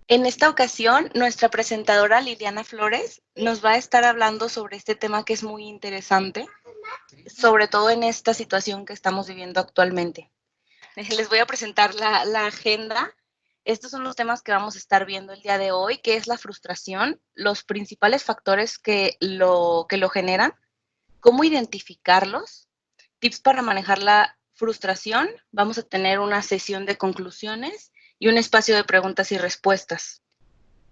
En esta ocasión, nuestra presentadora Liliana Flores nos va a estar hablando sobre este tema que es muy interesante, sobre todo en esta situación que estamos viviendo actualmente. Les voy a presentar la agenda. Estos son los temas que vamos a estar viendo el día de hoy, que es la frustración, los principales factores que lo generan, cómo identificarlos, tips para manejar la frustración. Vamos a tener una sesión de conclusiones y un espacio de preguntas y respuestas.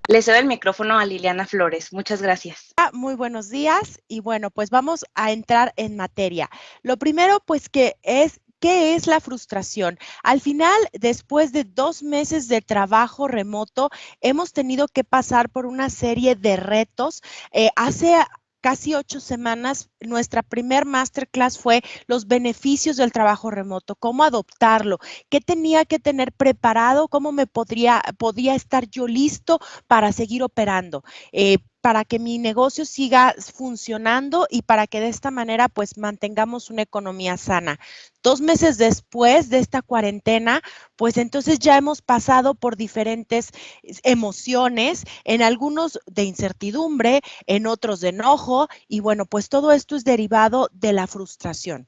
Le cedo el micrófono a Liliana Flores. Muchas gracias. Muy buenos días y bueno, pues vamos a entrar en materia. Lo primero, pues, ¿qué es la frustración? Al final, después de 2 meses de trabajo remoto, hemos tenido que pasar por una serie de retos. Hace casi 8 semanas, nuestra primer masterclass fue los beneficios del trabajo remoto, cómo adoptarlo, qué tenía que tener preparado, cómo podía estar yo listo para seguir operando. Para que mi negocio siga funcionando y para que de esta manera pues mantengamos una economía sana. 2 meses después de esta cuarentena, pues entonces ya hemos pasado por diferentes emociones, en algunos de incertidumbre, en otros de enojo y bueno, pues todo esto es derivado de la frustración.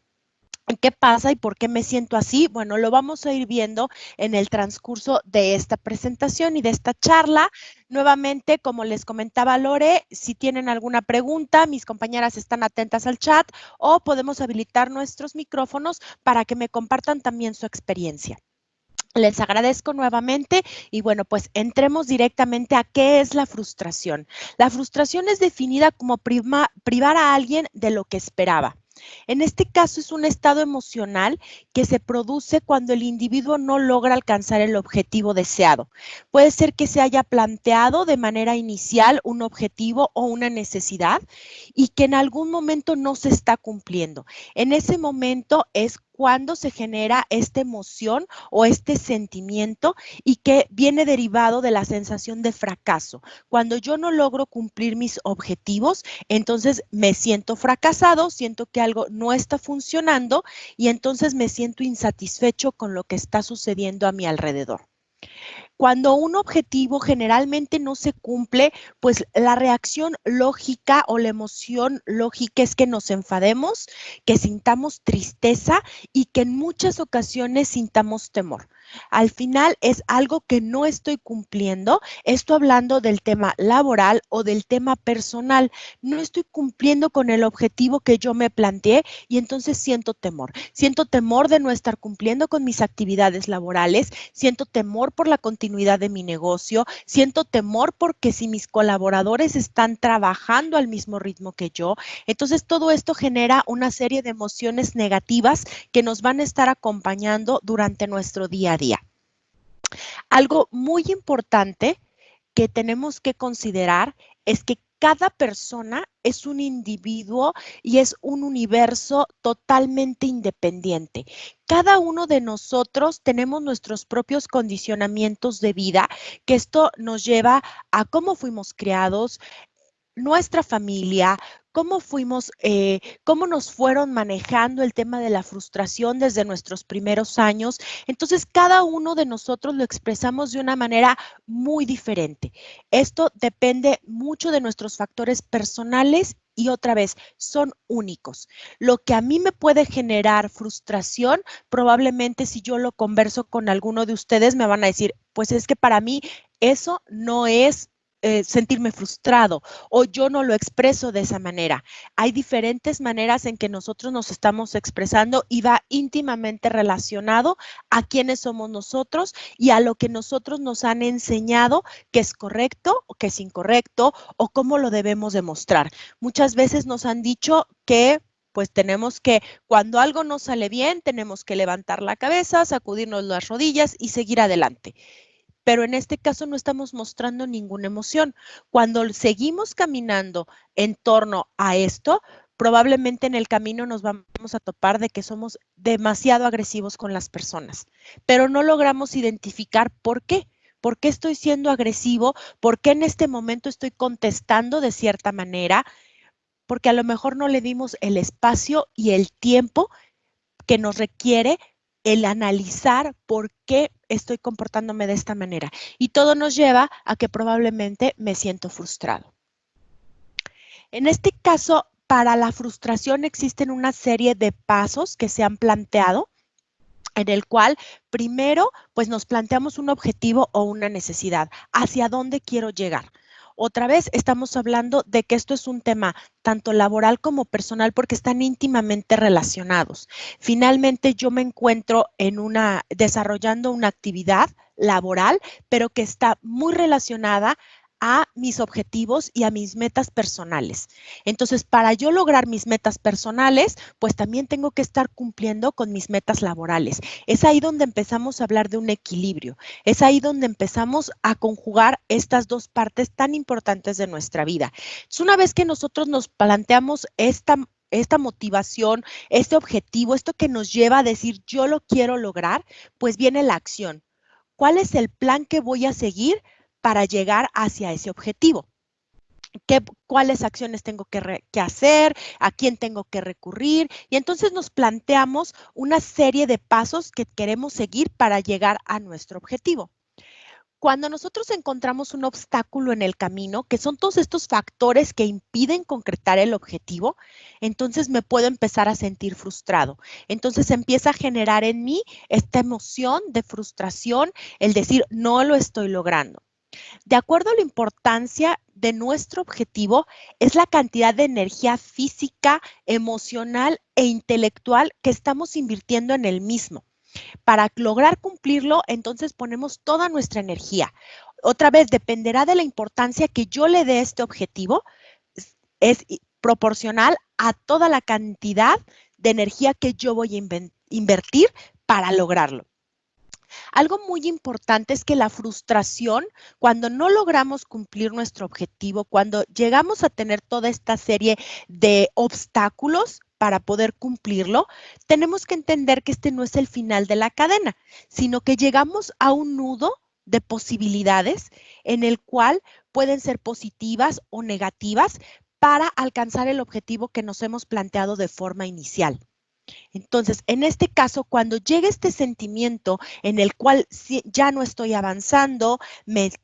¿Qué pasa y por qué me siento así? Bueno, lo vamos a ir viendo en el transcurso de esta presentación y de esta charla. Nuevamente, como les comentaba Lore, si tienen alguna pregunta, mis compañeras están atentas al chat o podemos habilitar nuestros micrófonos para que me compartan también su experiencia. Les agradezco nuevamente y bueno, pues entremos directamente a qué es la frustración. La frustración es definida como privar a alguien de lo que esperaba. En este caso es un estado emocional que se produce cuando el individuo no logra alcanzar el objetivo deseado. Puede ser que se haya planteado de manera inicial un objetivo o una necesidad y que en algún momento no se está cumpliendo. En ese momento es cuando se genera esta emoción o este sentimiento y que viene derivado de la sensación de fracaso. Cuando yo no logro cumplir mis objetivos, entonces me siento fracasado, siento que algo no está funcionando y entonces me siento insatisfecho con lo que está sucediendo a mi alrededor. Cuando un objetivo generalmente no se cumple, pues la reacción lógica o la emoción lógica es que nos enfademos, que sintamos tristeza y que en muchas ocasiones sintamos temor. Al final es algo que no estoy cumpliendo, esto hablando del tema laboral o del tema personal, no estoy cumpliendo con el objetivo que yo me planteé y entonces siento temor de no estar cumpliendo con mis actividades laborales, siento temor por la continuidad de mi negocio, siento temor porque si mis colaboradores están trabajando al mismo ritmo que yo, entonces todo esto genera una serie de emociones negativas que nos van a estar acompañando durante nuestro día a día. Algo muy importante que tenemos que considerar es que cada persona es un individuo y es un universo totalmente independiente. Cada uno de nosotros tenemos nuestros propios condicionamientos de vida, que esto nos lleva a cómo fuimos criados, nuestra familia, cómo nos fueron manejando el tema de la frustración desde nuestros primeros años. Entonces, cada uno de nosotros lo expresamos de una manera muy diferente. Esto depende mucho de nuestros factores personales y otra vez, son únicos. Lo que a mí me puede generar frustración, probablemente si yo lo converso con alguno de ustedes, me van a decir, pues es que para mí eso no es sentirme frustrado o yo no lo expreso de esa manera. Hay diferentes maneras en que nosotros nos estamos expresando y va íntimamente relacionado a quiénes somos nosotros y a lo que nosotros nos han enseñado que es correcto o que es incorrecto o cómo lo debemos demostrar. Muchas veces nos han dicho que pues tenemos que, cuando algo no sale bien, tenemos que levantar la cabeza, sacudirnos las rodillas y seguir adelante. Pero en este caso no estamos mostrando ninguna emoción. Cuando seguimos caminando en torno a esto, probablemente en el camino nos vamos a topar de que somos demasiado agresivos con las personas, pero no logramos identificar por qué. ¿Por qué estoy siendo agresivo? ¿Por qué en este momento estoy contestando de cierta manera? Porque a lo mejor no le dimos el espacio y el tiempo que nos requiere el analizar por qué estoy comportándome de esta manera? Y todo nos lleva a que probablemente me siento frustrado. En este caso, para la frustración existen una serie de pasos que se han planteado, en el cual primero pues nos planteamos un objetivo o una necesidad, hacia dónde quiero llegar. Otra vez estamos hablando de que esto es un tema tanto laboral como personal porque están íntimamente relacionados. Finalmente yo me encuentro desarrollando una actividad laboral, pero que está muy relacionada a mis objetivos y a mis metas personales. Entonces, para yo lograr mis metas personales, pues también tengo que estar cumpliendo con mis metas laborales. Es ahí donde empezamos a hablar de un equilibrio. Es ahí donde empezamos a conjugar estas dos partes tan importantes de nuestra vida. Entonces, una vez que nosotros nos planteamos esta motivación, este objetivo, esto que nos lleva a decir yo lo quiero lograr, pues viene la acción. ¿Cuál es el plan que voy a seguir para llegar hacia ese objetivo? ¿Cuáles acciones tengo que hacer? ¿A quién tengo que recurrir? Y entonces nos planteamos una serie de pasos que queremos seguir para llegar a nuestro objetivo. Cuando nosotros encontramos un obstáculo en el camino, que son todos estos factores que impiden concretar el objetivo, entonces me puedo empezar a sentir frustrado. Entonces empieza a generar en mí esta emoción de frustración, el decir, no lo estoy logrando. De acuerdo a la importancia de nuestro objetivo, es la cantidad de energía física, emocional e intelectual que estamos invirtiendo en el mismo. Para lograr cumplirlo, entonces ponemos toda nuestra energía. Otra vez, dependerá de la importancia que yo le dé a este objetivo, es proporcional a toda la cantidad de energía que yo voy a invertir para lograrlo. Algo muy importante es que la frustración, cuando no logramos cumplir nuestro objetivo, cuando llegamos a tener toda esta serie de obstáculos para poder cumplirlo, tenemos que entender que este no es el final de la cadena, sino que llegamos a un nudo de posibilidades en el cual pueden ser positivas o negativas para alcanzar el objetivo que nos hemos planteado de forma inicial. Entonces, en este caso, cuando llega este sentimiento en el cual ya no estoy avanzando,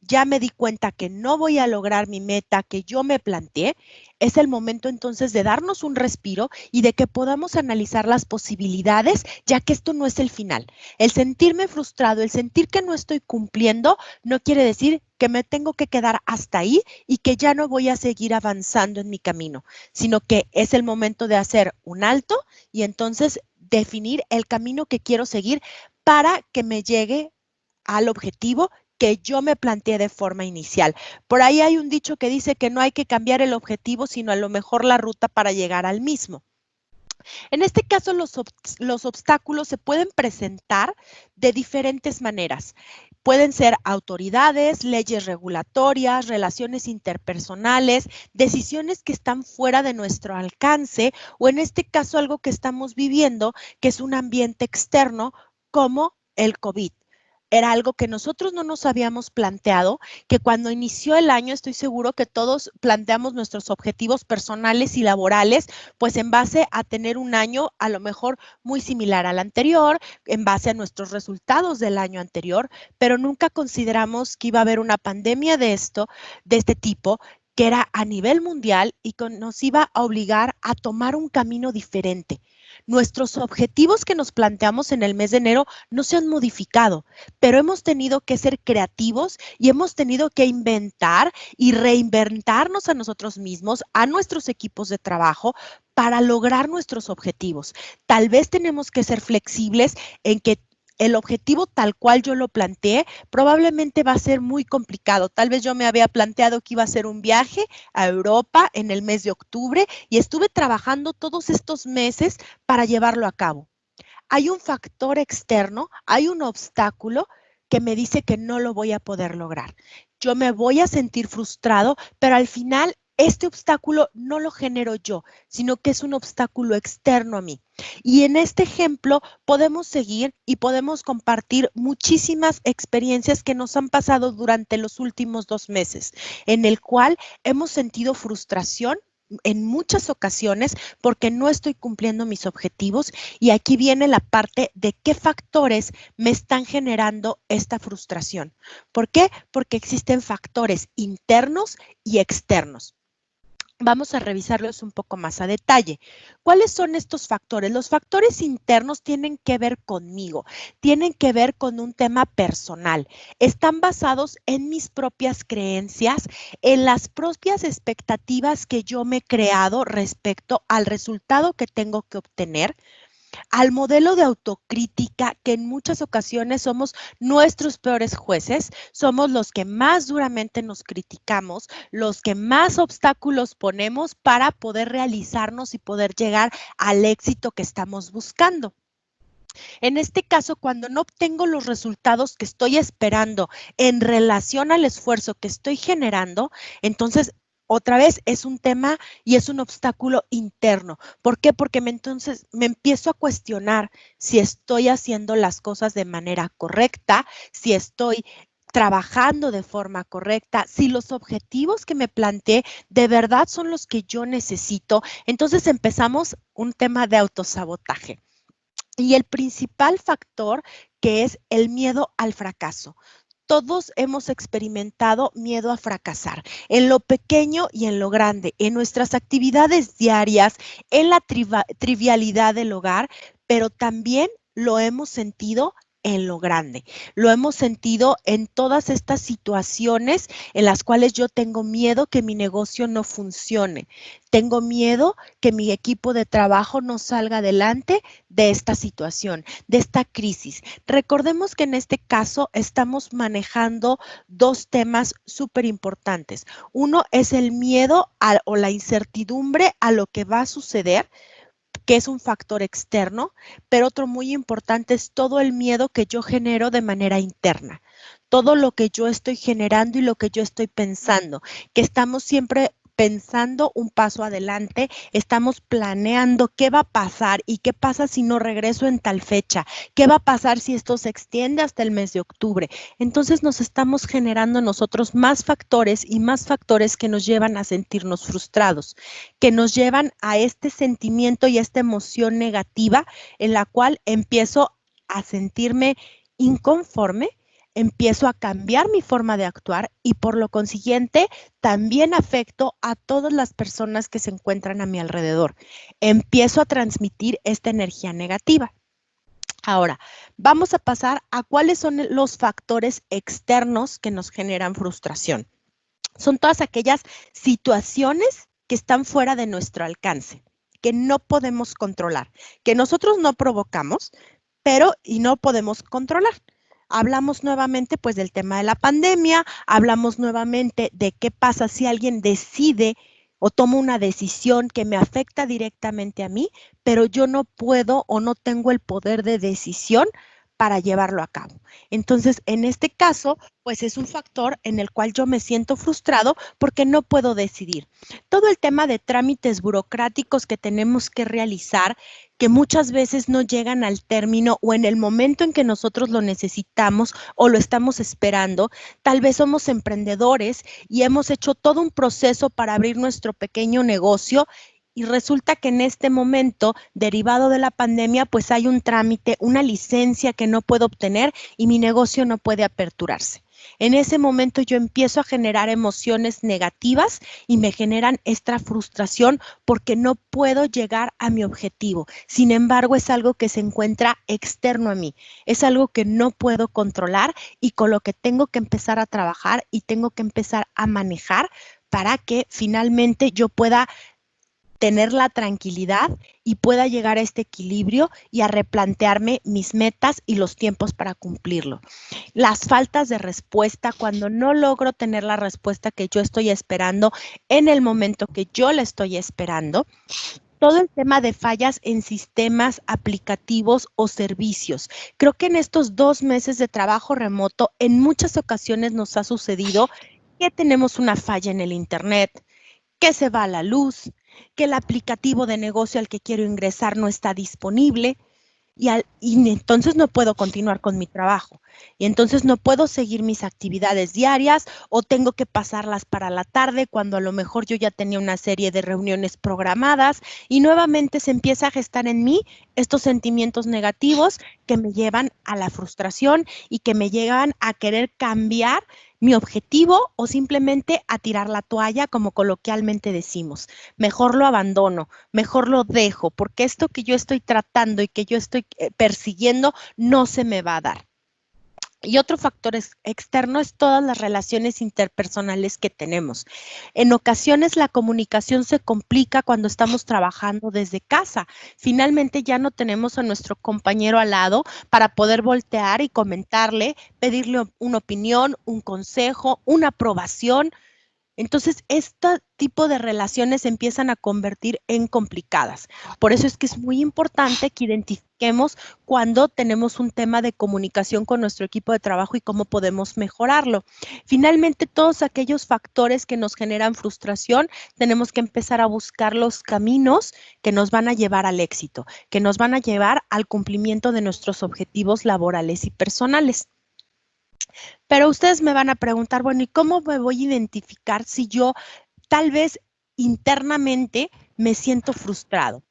ya me di cuenta que no voy a lograr mi meta que yo me planteé, es el momento entonces de darnos un respiro y de que podamos analizar las posibilidades, ya que esto no es el final. El sentirme frustrado, el sentir que no estoy cumpliendo, no quiere decir que me tengo que quedar hasta ahí y que ya no voy a seguir avanzando en mi camino, sino que es el momento de hacer un alto y entonces definir el camino que quiero seguir para que me llegue al objetivo que yo me planteé de forma inicial. Por ahí hay un dicho que dice que no hay que cambiar el objetivo, sino a lo mejor la ruta para llegar al mismo. En este caso, los obstáculos se pueden presentar de diferentes maneras. Pueden ser autoridades, leyes regulatorias, relaciones interpersonales, decisiones que están fuera de nuestro alcance o en este caso algo que estamos viviendo, que es un ambiente externo como el COVID. Era algo que nosotros no nos habíamos planteado, que cuando inició el año estoy seguro que todos planteamos nuestros objetivos personales y laborales, pues en base a tener un año a lo mejor muy similar al anterior, en base a nuestros resultados del año anterior, pero nunca consideramos que iba a haber una pandemia de este tipo, que era a nivel mundial y que nos iba a obligar a tomar un camino diferente. Nuestros objetivos que nos planteamos en el mes de enero no se han modificado, pero hemos tenido que ser creativos y hemos tenido que inventar y reinventarnos a nosotros mismos, a nuestros equipos de trabajo, para lograr nuestros objetivos. Tal vez tenemos que ser flexibles en que el objetivo tal cual yo lo planteé probablemente va a ser muy complicado. Tal vez yo me había planteado que iba a ser un viaje a Europa en el mes de octubre y estuve trabajando todos estos meses para llevarlo a cabo. Hay un factor externo, hay un obstáculo que me dice que no lo voy a poder lograr. Yo me voy a sentir frustrado, pero al final este obstáculo no lo genero yo, sino que es un obstáculo externo a mí. Y en este ejemplo podemos seguir y podemos compartir muchísimas experiencias que nos han pasado durante los últimos 2 meses, en el cual hemos sentido frustración en muchas ocasiones porque no estoy cumpliendo mis objetivos, y aquí viene la parte de qué factores me están generando esta frustración. ¿Por qué? Porque existen factores internos y externos. Vamos a revisarlos un poco más a detalle. ¿Cuáles son estos factores? Los factores internos tienen que ver conmigo, tienen que ver con un tema personal. Están basados en mis propias creencias, en las propias expectativas que yo me he creado respecto al resultado que tengo que obtener, al modelo de autocrítica, que en muchas ocasiones somos nuestros peores jueces, somos los que más duramente nos criticamos, los que más obstáculos ponemos para poder realizarnos y poder llegar al éxito que estamos buscando. En este caso, cuando no obtengo los resultados que estoy esperando en relación al esfuerzo que estoy generando, entonces otra vez es un tema y es un obstáculo interno. ¿Por qué? Porque entonces me empiezo a cuestionar si estoy haciendo las cosas de manera correcta, si estoy trabajando de forma correcta, si los objetivos que me planteé de verdad son los que yo necesito. Entonces empezamos un tema de autosabotaje. Y el principal factor, que es el miedo al fracaso. Todos hemos experimentado miedo a fracasar, en lo pequeño y en lo grande, en nuestras actividades diarias, en la trivialidad del hogar, pero también lo hemos sentido en lo grande. Lo hemos sentido en todas estas situaciones en las cuales yo tengo miedo que mi negocio no funcione. Tengo miedo que mi equipo de trabajo no salga adelante de esta situación, de esta crisis. Recordemos que en este caso estamos manejando dos temas súper importantes. Uno es el miedo o la incertidumbre a lo que va a suceder, que es un factor externo, pero otro muy importante es todo el miedo que yo genero de manera interna. Todo lo que yo estoy generando y lo que yo estoy pensando, que estamos siempre pensando un paso adelante, estamos planeando qué va a pasar y qué pasa si no regreso en tal fecha, qué va a pasar si esto se extiende hasta el mes de octubre. Entonces nos estamos generando nosotros más factores y más factores que nos llevan a sentirnos frustrados, que nos llevan a este sentimiento y a esta emoción negativa en la cual empiezo a sentirme inconforme, empiezo a cambiar mi forma de actuar y por lo consiguiente también afecto a todas las personas que se encuentran a mi alrededor. Empiezo a transmitir esta energía negativa. Ahora, vamos a pasar a cuáles son los factores externos que nos generan frustración. Son todas aquellas situaciones que están fuera de nuestro alcance, que no podemos controlar, que nosotros no provocamos, pero y no podemos controlar. Hablamos nuevamente pues del tema de la pandemia, hablamos nuevamente de qué pasa si alguien decide o toma una decisión que me afecta directamente a mí, pero yo no puedo o no tengo el poder de decisión para llevarlo a cabo. Entonces, en este caso, pues es un factor en el cual yo me siento frustrado porque no puedo decidir. Todo el tema de trámites burocráticos que tenemos que realizar, que muchas veces no llegan al término o en el momento en que nosotros lo necesitamos o lo estamos esperando. Tal vez somos emprendedores y hemos hecho todo un proceso para abrir nuestro pequeño negocio y resulta que en este momento, derivado de la pandemia, pues hay un trámite, una licencia que no puedo obtener y mi negocio no puede aperturarse. En ese momento yo empiezo a generar emociones negativas y me generan esta frustración porque no puedo llegar a mi objetivo. Sin embargo, es algo que se encuentra externo a mí, es algo que no puedo controlar y con lo que tengo que empezar a trabajar y tengo que empezar a manejar para que finalmente yo pueda tener la tranquilidad y pueda llegar a este equilibrio y a replantearme mis metas y los tiempos para cumplirlo. Las faltas de respuesta, cuando no logro tener la respuesta que yo estoy esperando en el momento que yo la estoy esperando. Todo el tema de fallas en sistemas, aplicativos o servicios. Creo que en estos 2 meses de trabajo remoto, en muchas ocasiones nos ha sucedido que tenemos una falla en el internet, que se va la luz, que el aplicativo de negocio al que quiero ingresar no está disponible. y entonces no puedo continuar con mi trabajo. Y entonces no puedo seguir mis actividades diarias o tengo que pasarlas para la tarde cuando a lo mejor yo ya tenía una serie de reuniones programadas y nuevamente se empieza a gestar en mí estos sentimientos negativos que me llevan a la frustración y que me llevan a querer cambiar mi objetivo o simplemente a tirar la toalla, como coloquialmente decimos. Mejor lo abandono, mejor lo dejo, porque esto que yo estoy tratando y que yo estoy persiguiendo no se me va a dar. Y otro factor externo es todas las relaciones interpersonales que tenemos. En ocasiones la comunicación se complica cuando estamos trabajando desde casa. Finalmente ya no tenemos a nuestro compañero al lado para poder voltear y comentarle, pedirle una opinión, un consejo, una aprobación. Entonces, este tipo de relaciones se empiezan a convertir en complicadas. Por eso es que es muy importante que identifiquemos cuando tenemos un tema de comunicación con nuestro equipo de trabajo y cómo podemos mejorarlo. Finalmente, todos aquellos factores que nos generan frustración, tenemos que empezar a buscar los caminos que nos van a llevar al éxito, que nos van a llevar al cumplimiento de nuestros objetivos laborales y personales. Pero ustedes me van a preguntar, bueno, ¿y cómo me voy a identificar si yo tal vez internamente me siento frustrado?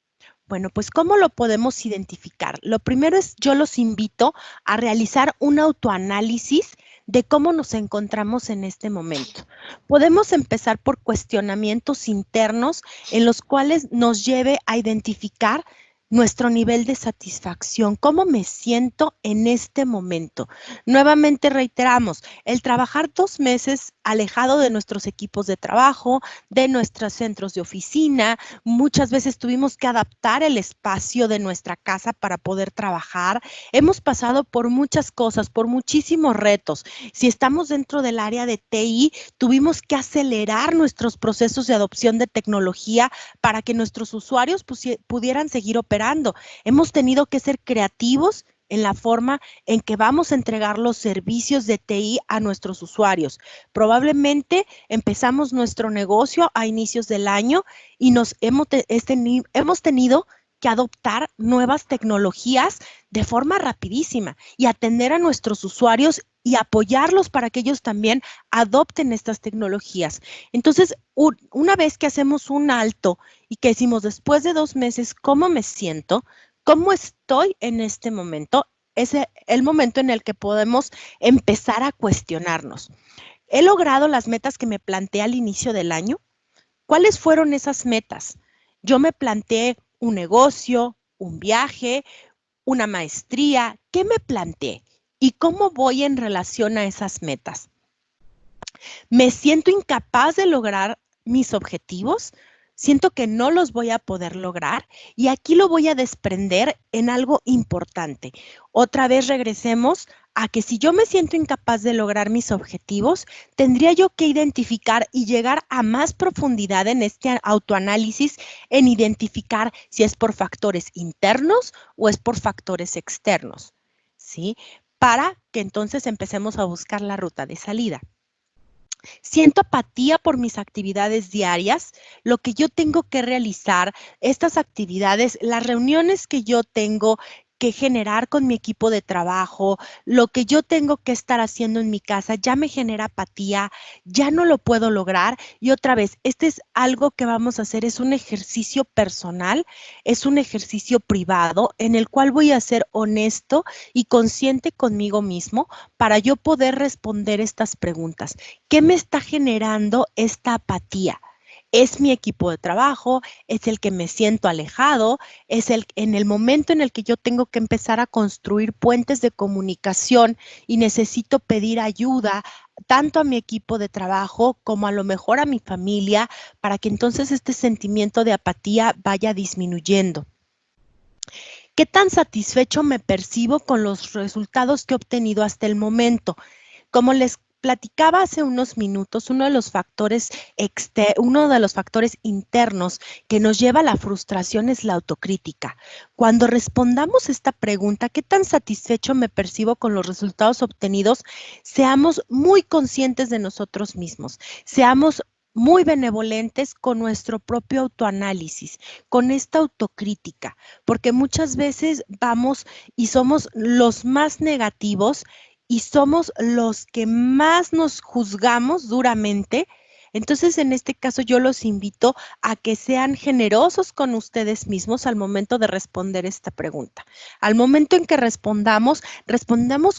Bueno, pues ¿cómo lo podemos identificar? Lo primero es, yo los invito a realizar un autoanálisis de cómo nos encontramos en este momento. Podemos empezar por cuestionamientos internos en los cuales nos lleve a identificar nuestro nivel de satisfacción, cómo me siento en este momento. Nuevamente reiteramos, el trabajar 2 meses alejado de nuestros equipos de trabajo, de nuestros centros de oficina, muchas veces tuvimos que adaptar el espacio de nuestra casa para poder trabajar. Hemos pasado por muchas cosas, por muchísimos retos. Si estamos dentro del área de TI, tuvimos que acelerar nuestros procesos de adopción de tecnología para que nuestros usuarios pudieran seguir operando. Hemos tenido que ser creativos en la forma en que vamos a entregar los servicios de TI a nuestros usuarios. Probablemente empezamos nuestro negocio a inicios del año y hemos tenido que adoptar nuevas tecnologías de forma rapidísima y atender a nuestros usuarios y apoyarlos para que ellos también adopten estas tecnologías. Entonces, una vez que hacemos un alto y que decimos después de 2 meses, ¿cómo me siento? ¿Cómo estoy en este momento? Es el momento en el que podemos empezar a cuestionarnos. ¿He logrado las metas que me planteé al inicio del año? ¿Cuáles fueron esas metas? Yo me planteé un negocio, un viaje, una maestría. ¿Qué me planteé? ¿Y cómo voy en relación a esas metas? ¿Me siento incapaz de lograr mis objetivos? Siento que no los voy a poder lograr y aquí lo voy a desprender en algo importante. Otra vez regresemos a que si yo me siento incapaz de lograr mis objetivos, tendría yo que identificar y llegar a más profundidad en este autoanálisis, en identificar si es por factores internos o es por factores externos, ¿sí? Para que entonces empecemos a buscar la ruta de salida. Siento apatía por mis actividades diarias, lo que yo tengo que realizar, estas actividades, las reuniones que yo tengo que generar con mi equipo de trabajo, lo que yo tengo que estar haciendo en mi casa, ya me genera apatía, ya no lo puedo lograr. Y otra vez, este es algo que vamos a hacer, es un ejercicio personal, es un ejercicio privado en el cual voy a ser honesto y consciente conmigo mismo para yo poder responder estas preguntas. ¿Qué me está generando esta apatía? ¿Es mi equipo de trabajo? ¿Es el que me siento alejado? ¿Es en el momento en el que yo tengo que empezar a construir puentes de comunicación y necesito pedir ayuda tanto a mi equipo de trabajo como a lo mejor a mi familia para que entonces este sentimiento de apatía vaya disminuyendo? ¿Qué tan satisfecho me percibo con los resultados que he obtenido hasta el momento? Como les platicaba hace unos minutos, uno de los factores internos que nos lleva a la frustración es la autocrítica. Cuando respondamos esta pregunta, ¿qué tan satisfecho me percibo con los resultados obtenidos? Seamos muy conscientes de nosotros mismos, seamos muy benevolentes con nuestro propio autoanálisis, con esta autocrítica, porque muchas veces vamos y somos los más negativos y somos los que más nos juzgamos duramente. Entonces, en este caso, yo los invito a que sean generosos con ustedes mismos al momento de responder esta pregunta. Al momento en que respondamos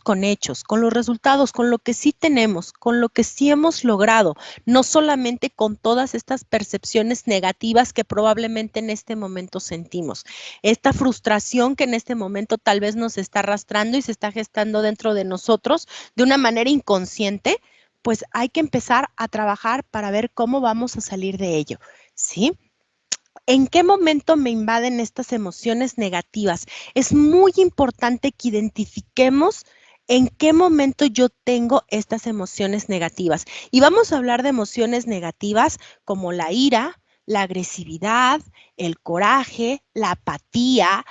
con hechos, con los resultados, con lo que sí tenemos, con lo que sí hemos logrado, no solamente con todas estas percepciones negativas que probablemente en este momento sentimos. Esta frustración que en este momento tal vez nos está arrastrando y se está gestando dentro de nosotros de una manera inconsciente, pues hay que empezar a trabajar para ver cómo vamos a salir de ello, ¿sí? ¿En qué momento me invaden estas emociones negativas? Es muy importante que identifiquemos en qué momento yo tengo estas emociones negativas. Y vamos a hablar de emociones negativas como la ira, la agresividad, el coraje, la apatía,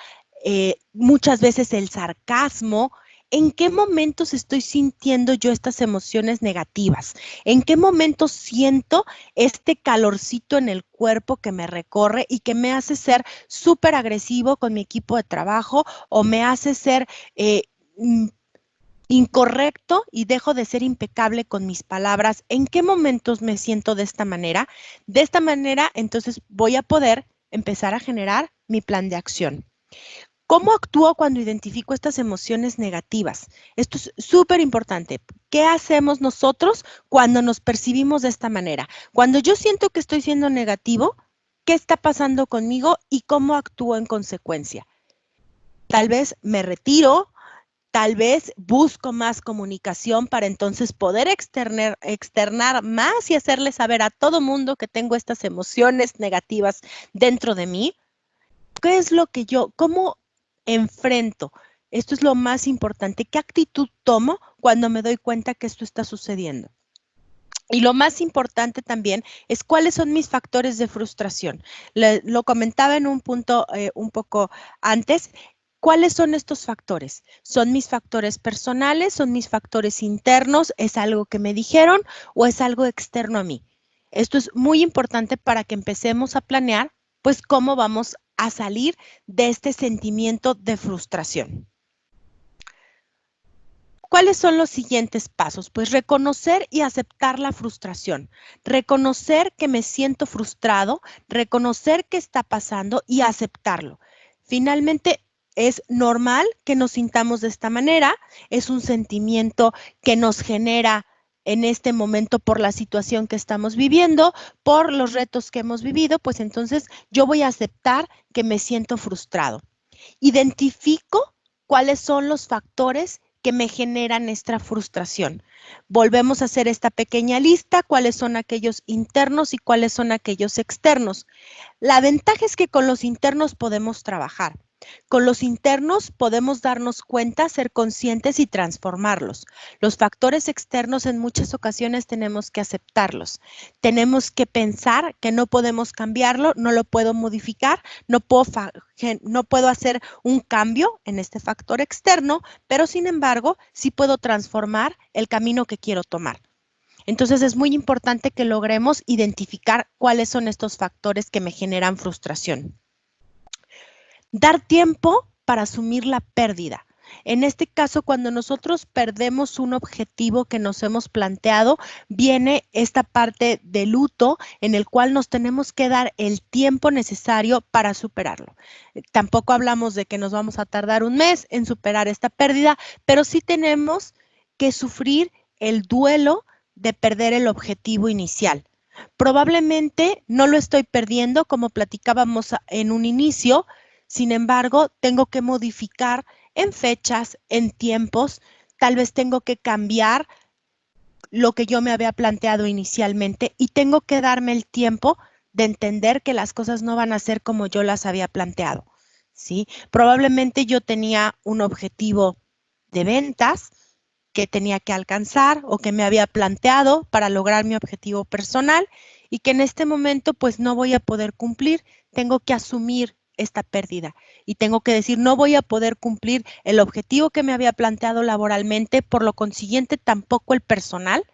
muchas veces el sarcasmo. ¿En qué momentos estoy sintiendo yo estas emociones negativas? ¿En qué momentos siento este calorcito en el cuerpo que me recorre y que me hace ser súper agresivo con mi equipo de trabajo o me hace ser incorrecto y dejo de ser impecable con mis palabras? ¿En qué momentos me siento de esta manera? De esta manera, entonces voy a poder empezar a generar mi plan de acción. ¿Cómo actúo cuando identifico estas emociones negativas? Esto es súper importante. ¿Qué hacemos nosotros cuando nos percibimos de esta manera? Cuando yo siento que estoy siendo negativo, ¿qué está pasando conmigo y cómo actúo en consecuencia? Tal vez me retiro, tal vez busco más comunicación para entonces poder externar más y hacerle saber a todo mundo que tengo estas emociones negativas dentro de mí. ¿Qué es lo que cómo enfrento? Esto es lo más importante. ¿Qué actitud tomo cuando me doy cuenta que esto está sucediendo? Y lo más importante también es cuáles son mis factores de frustración. Lo comentaba en un punto un poco antes. ¿Cuáles son estos factores? ¿Son mis factores personales? ¿Son mis factores internos? ¿Es algo que me dijeron o es algo externo a mí? Esto es muy importante para que empecemos a planear, pues, cómo vamos a salir de este sentimiento de frustración. ¿Cuáles son los siguientes pasos? Pues reconocer y aceptar la frustración, reconocer que me siento frustrado, reconocer qué está pasando y aceptarlo. Finalmente, es normal que nos sintamos de esta manera, es un sentimiento que nos genera en este momento por la situación que estamos viviendo, por los retos que hemos vivido, pues entonces yo voy a aceptar que me siento frustrado. Identifico cuáles son los factores que me generan esta frustración. Volvemos a hacer esta pequeña lista, cuáles son aquellos internos y cuáles son aquellos externos. La ventaja es que con los internos podemos trabajar. Con los internos podemos darnos cuenta, ser conscientes y transformarlos. Los factores externos en muchas ocasiones tenemos que aceptarlos. Tenemos que pensar que no podemos cambiarlo, no lo puedo modificar, no puedo hacer un cambio en este factor externo, pero sin embargo, sí puedo transformar el camino que quiero tomar. Entonces es muy importante que logremos identificar cuáles son estos factores que me generan frustración. Dar tiempo para asumir la pérdida. En este caso, cuando nosotros perdemos un objetivo que nos hemos planteado, viene esta parte de luto en el cual nos tenemos que dar el tiempo necesario para superarlo. Tampoco hablamos de que nos vamos a tardar un mes en superar esta pérdida, pero sí tenemos que sufrir el duelo de perder el objetivo inicial. Probablemente no lo estoy perdiendo, como platicábamos en un inicio. Sin embargo, tengo que modificar en fechas, en tiempos, tal vez tengo que cambiar lo que yo me había planteado inicialmente y tengo que darme el tiempo de entender que las cosas no van a ser como yo las había planteado, ¿sí? Probablemente yo tenía un objetivo de ventas que tenía que alcanzar o que me había planteado para lograr mi objetivo personal y que en este momento pues no voy a poder cumplir. Tengo que asumir esta pérdida y tengo que decir, no voy a poder cumplir el objetivo que me había planteado laboralmente, por lo consiguiente tampoco el personal,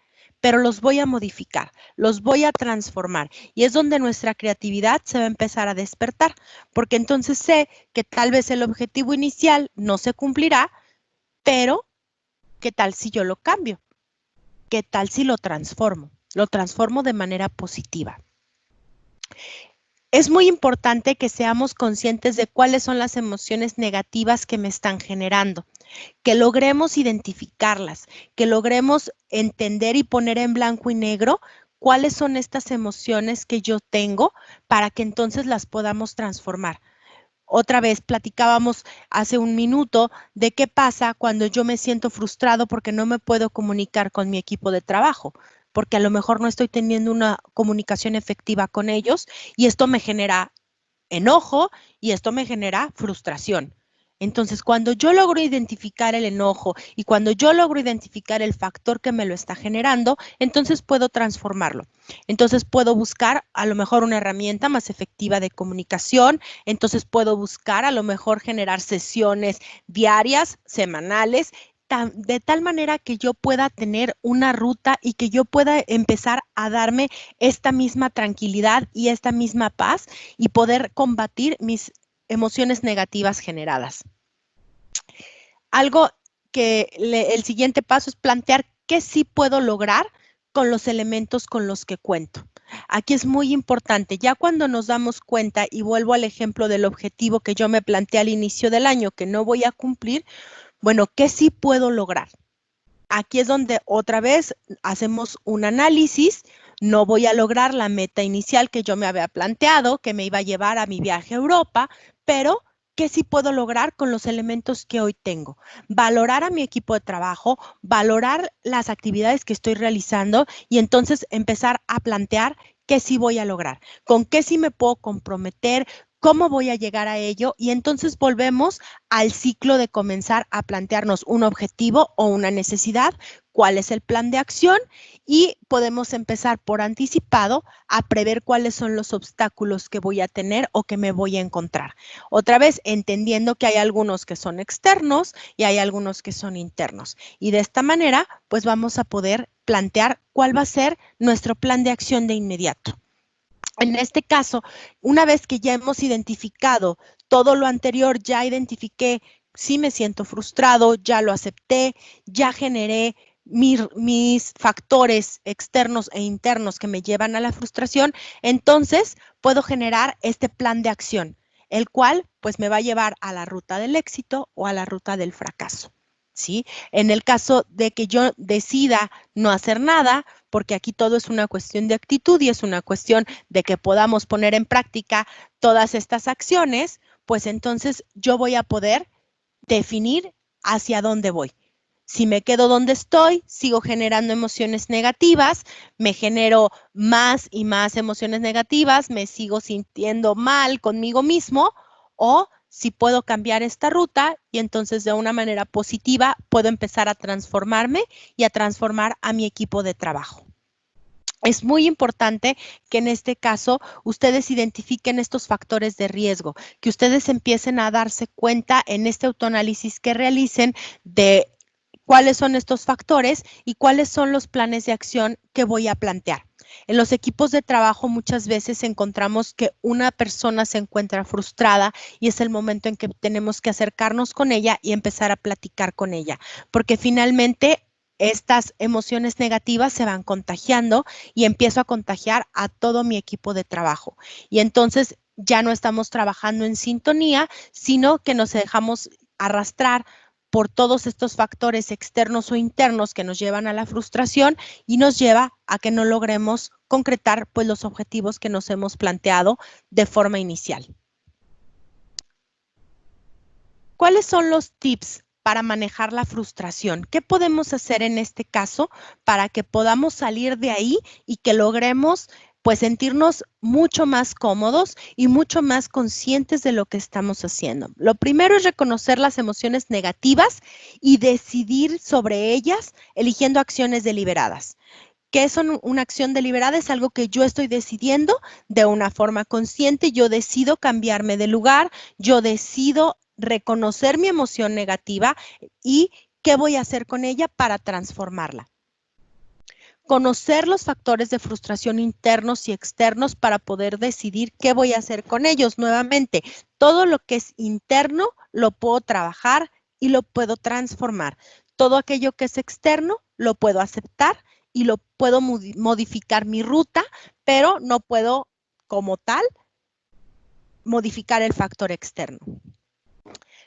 pero los voy a modificar, los voy a transformar. Y es donde nuestra creatividad se va a empezar a despertar, porque entonces sé que tal vez el objetivo inicial no se cumplirá, pero ¿qué tal si yo lo cambio? ¿Qué tal si lo transformo? Lo transformo de manera positiva. Es muy importante que seamos conscientes de cuáles son las emociones negativas que me están generando, que logremos identificarlas, que logremos entender y poner en blanco y negro cuáles son estas emociones que yo tengo para que entonces las podamos transformar. Otra vez platicábamos hace un minuto de qué pasa cuando yo me siento frustrado porque no me puedo comunicar con mi equipo de trabajo, porque a lo mejor no estoy teniendo una comunicación efectiva con ellos y esto me genera enojo y esto me genera frustración. Entonces, cuando yo logro identificar el enojo y cuando yo logro identificar el factor que me lo está generando, entonces puedo transformarlo. Entonces puedo buscar a lo mejor una herramienta más efectiva de comunicación, entonces puedo buscar a lo mejor generar sesiones diarias, semanales, de tal manera que yo pueda tener una ruta y que yo pueda empezar a darme esta misma tranquilidad y esta misma paz y poder combatir mis emociones negativas generadas. Algo que el siguiente paso es plantear qué sí puedo lograr con los elementos con los que cuento. Aquí es muy importante, ya cuando nos damos cuenta, y vuelvo al ejemplo del objetivo que yo me planteé al inicio del año, que no voy a cumplir, bueno, ¿qué sí puedo lograr? Aquí es donde otra vez hacemos un análisis. No voy a lograr la meta inicial que yo me había planteado, que me iba a llevar a mi viaje a Europa, pero ¿qué sí puedo lograr con los elementos que hoy tengo? Valorar a mi equipo de trabajo, valorar las actividades que estoy realizando y entonces empezar a plantear qué sí voy a lograr, con qué sí me puedo comprometer, cómo voy a llegar a ello y entonces volvemos al ciclo de comenzar a plantearnos un objetivo o una necesidad, cuál es el plan de acción y podemos empezar por anticipado a prever cuáles son los obstáculos que voy a tener o que me voy a encontrar. Otra vez, entendiendo que hay algunos que son externos y hay algunos que son internos. Y de esta manera, pues vamos a poder plantear cuál va a ser nuestro plan de acción de inmediato. En este caso, una vez que ya hemos identificado todo lo anterior, ya identifiqué si me siento frustrado, ya lo acepté, ya generé mis factores externos e internos que me llevan a la frustración, entonces puedo generar este plan de acción, el cual pues me va a llevar a la ruta del éxito o a la ruta del fracaso. ¿Sí? En el caso de que yo decida no hacer nada, porque aquí todo es una cuestión de actitud y es una cuestión de que podamos poner en práctica todas estas acciones, pues entonces yo voy a poder definir hacia dónde voy. Si me quedo donde estoy, sigo generando emociones negativas, me genero más y más emociones negativas, me sigo sintiendo mal conmigo mismo, o si puedo cambiar esta ruta y entonces de una manera positiva puedo empezar a transformarme y a transformar a mi equipo de trabajo. Es muy importante que en este caso ustedes identifiquen estos factores de riesgo, que ustedes empiecen a darse cuenta en este autoanálisis que realicen de cuáles son estos factores y cuáles son los planes de acción que voy a plantear. En los equipos de trabajo muchas veces encontramos que una persona se encuentra frustrada y es el momento en que tenemos que acercarnos con ella y empezar a platicar con ella, porque finalmente estas emociones negativas se van contagiando y empiezo a contagiar a todo mi equipo de trabajo. Y entonces ya no estamos trabajando en sintonía, sino que nos dejamos arrastrar por todos estos factores externos o internos que nos llevan a la frustración y nos lleva a que no logremos concretar pues los objetivos que nos hemos planteado de forma inicial. ¿Cuáles son los tips para manejar la frustración? ¿Qué podemos hacer en este caso para que podamos salir de ahí y que logremos pues sentirnos mucho más cómodos y mucho más conscientes de lo que estamos haciendo? Lo primero es reconocer las emociones negativas y decidir sobre ellas eligiendo acciones deliberadas. ¿Qué son una acción deliberada? Es algo que yo estoy decidiendo de una forma consciente. Yo decido cambiarme de lugar, yo decido reconocer mi emoción negativa y qué voy a hacer con ella para transformarla. conocer los factores de frustración internos y externos para poder decidir qué voy a hacer con ellos. Nuevamente, todo lo que es interno lo puedo trabajar y lo puedo transformar. Todo aquello que es externo lo puedo aceptar y lo puedo modificar mi ruta, pero no puedo como tal modificar el factor externo.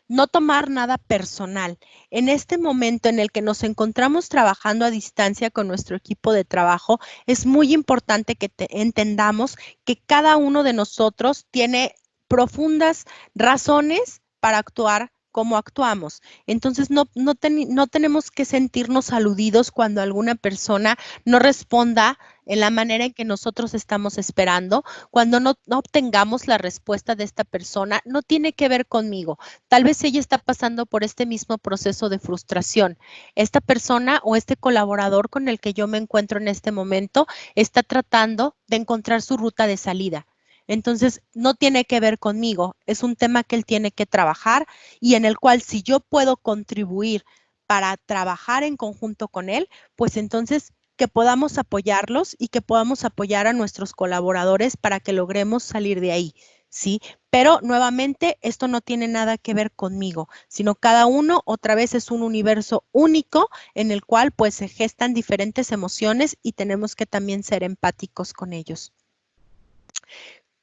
No tomar nada personal. En este momento en el que nos encontramos trabajando a distancia con nuestro equipo de trabajo, es muy importante que entendamos que cada uno de nosotros tiene profundas razones para actuar como actuamos. Entonces, no tenemos que sentirnos aludidos cuando alguna persona no responda en la manera en que nosotros estamos esperando. Cuando no obtengamos la respuesta de esta persona, no tiene que ver conmigo. Tal vez ella está pasando por este mismo proceso de frustración. Esta persona o este colaborador con el que yo me encuentro en este momento está tratando de encontrar su ruta de salida. Entonces, no tiene que ver conmigo, es un tema que él tiene que trabajar y en el cual si yo puedo contribuir para trabajar en conjunto con él, pues entonces que podamos apoyarlos y que podamos apoyar a nuestros colaboradores para que logremos salir de ahí, ¿sí? Pero nuevamente, esto no tiene nada que ver conmigo, sino cada uno otra vez es un universo único en el cual pues se gestan diferentes emociones y tenemos que también ser empáticos con ellos.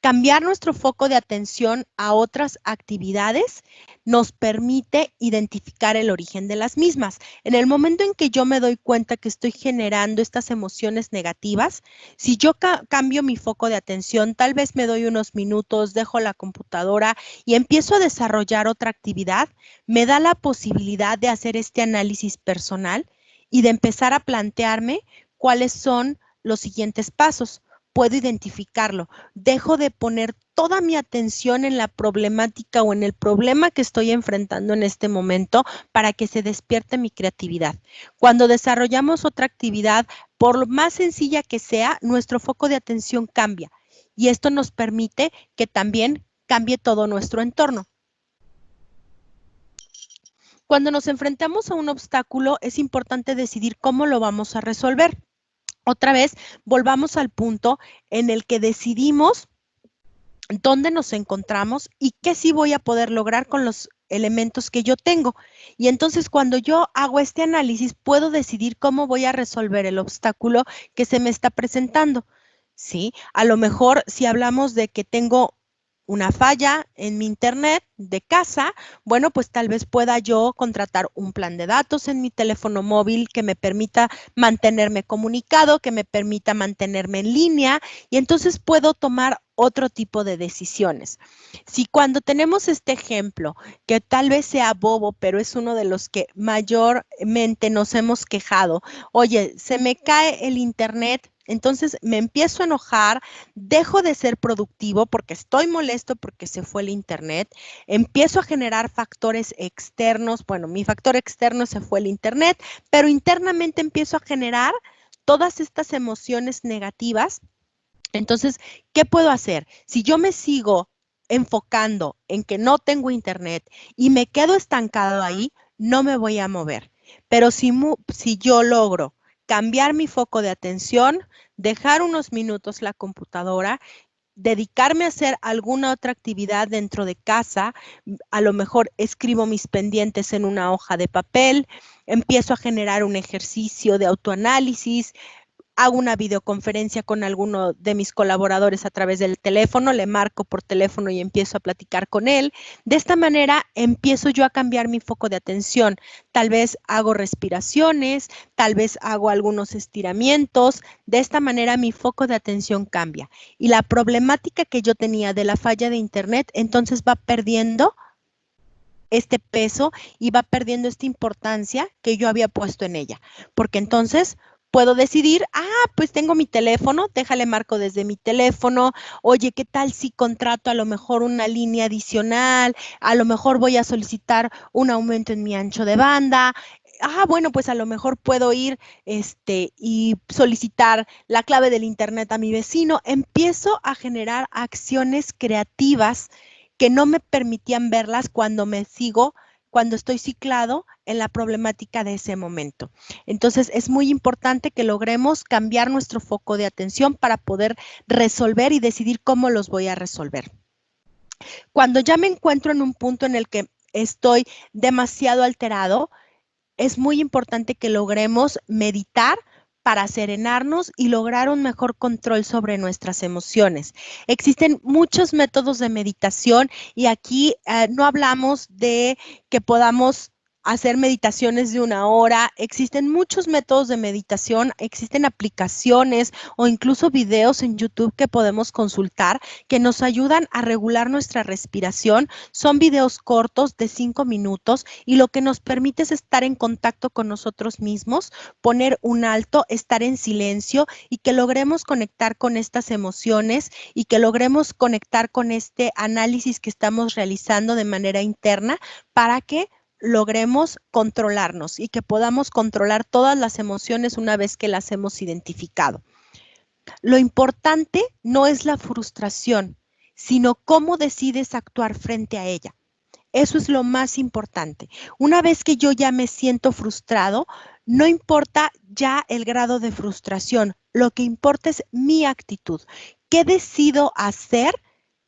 Cambiar nuestro foco de atención a otras actividades nos permite identificar el origen de las mismas. En el momento en que yo me doy cuenta que estoy generando estas emociones negativas, si yo cambio mi foco de atención, tal vez me doy unos minutos, dejo la computadora y empiezo a desarrollar otra actividad, me da la posibilidad de hacer este análisis personal y de empezar a plantearme cuáles son los siguientes pasos. Puedo identificarlo, dejo de poner toda mi atención en la problemática o en el problema que estoy enfrentando en este momento para que se despierte mi creatividad. Cuando desarrollamos otra actividad, por lo más sencilla que sea, nuestro foco de atención cambia y esto nos permite que también cambie todo nuestro entorno. Cuando nos enfrentamos a un obstáculo, es importante decidir cómo lo vamos a resolver. Otra vez, volvamos al punto en el que decidimos dónde nos encontramos y qué sí voy a poder lograr con los elementos que yo tengo. Y entonces cuando yo hago este análisis, puedo decidir cómo voy a resolver el obstáculo que se me está presentando. ¿Sí? A lo mejor si hablamos de que tengo una falla en mi internet de casa, bueno, pues tal vez pueda yo contratar un plan de datos en mi teléfono móvil que me permita mantenerme comunicado, que me permita mantenerme en línea y entonces puedo tomar otro tipo de decisiones. Si cuando tenemos este ejemplo, que tal vez sea bobo, pero es uno de los que mayormente nos hemos quejado, oye, se me cae el internet, entonces me empiezo a enojar, dejo de ser productivo porque estoy molesto porque se fue el internet, empiezo a generar factores externos, bueno, mi factor externo se fue el internet, pero internamente empiezo a generar todas estas emociones negativas. Entonces, ¿qué puedo hacer? Si yo me sigo enfocando en que no tengo internet y me quedo estancado ahí, no me voy a mover. Pero si yo logro cambiar mi foco de atención, dejar unos minutos la computadora, dedicarme a hacer alguna otra actividad dentro de casa, a lo mejor escribo mis pendientes en una hoja de papel, empiezo a generar un ejercicio de autoanálisis, hago una videoconferencia con alguno de mis colaboradores a través del teléfono, le marco por teléfono y empiezo a platicar con él. De esta manera empiezo yo a cambiar mi foco de atención. Tal vez hago respiraciones, tal vez hago algunos estiramientos. De esta manera mi foco de atención cambia. Y la problemática que yo tenía de la falla de internet, entonces va perdiendo este peso y va perdiendo esta importancia que yo había puesto en ella. Porque entonces puedo decidir, pues tengo mi teléfono, déjale marco desde mi teléfono, oye, ¿qué tal si contrato a lo mejor una línea adicional? A lo mejor voy a solicitar un aumento en mi ancho de banda. Bueno, pues a lo mejor puedo ir y solicitar la clave del internet a mi vecino. Empiezo a generar acciones creativas que no me permitían verlas cuando me sigo cuando estoy ciclado en la problemática de ese momento. Entonces, es muy importante que logremos cambiar nuestro foco de atención para poder resolver y decidir cómo los voy a resolver. Cuando ya me encuentro en un punto en el que estoy demasiado alterado, es muy importante que logremos meditar para serenarnos y lograr un mejor control sobre nuestras emociones. Existen muchos métodos de meditación y aquí no hablamos de que podamos hacer meditaciones de 1 hora. Existen muchos métodos de meditación, existen aplicaciones o incluso videos en YouTube que podemos consultar que nos ayudan a regular nuestra respiración. Son videos cortos de 5 minutos y lo que nos permite es estar en contacto con nosotros mismos, poner un alto, estar en silencio y que logremos conectar con estas emociones y que logremos conectar con este análisis que estamos realizando de manera interna para que logremos controlarnos y que podamos controlar todas las emociones una vez que las hemos identificado. Lo importante no es la frustración, sino cómo decides actuar frente a ella. Eso es lo más importante. Una vez que yo ya me siento frustrado, no importa ya el grado de frustración, lo que importa es mi actitud. ¿Qué decido hacer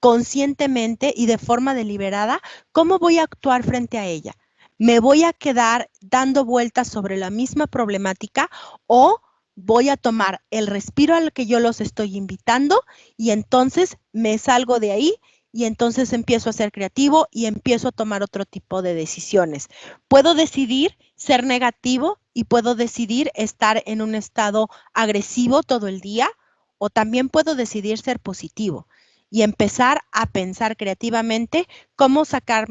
conscientemente y de forma deliberada? ¿Cómo voy a actuar frente a ella? ¿Me voy a quedar dando vueltas sobre la misma problemática o voy a tomar el respiro al que yo los estoy invitando y entonces me salgo de ahí y entonces empiezo a ser creativo y empiezo a tomar otro tipo de decisiones? Puedo decidir ser negativo y puedo decidir estar en un estado agresivo todo el día, o también puedo decidir ser positivo y empezar a pensar creativamente cómo sacar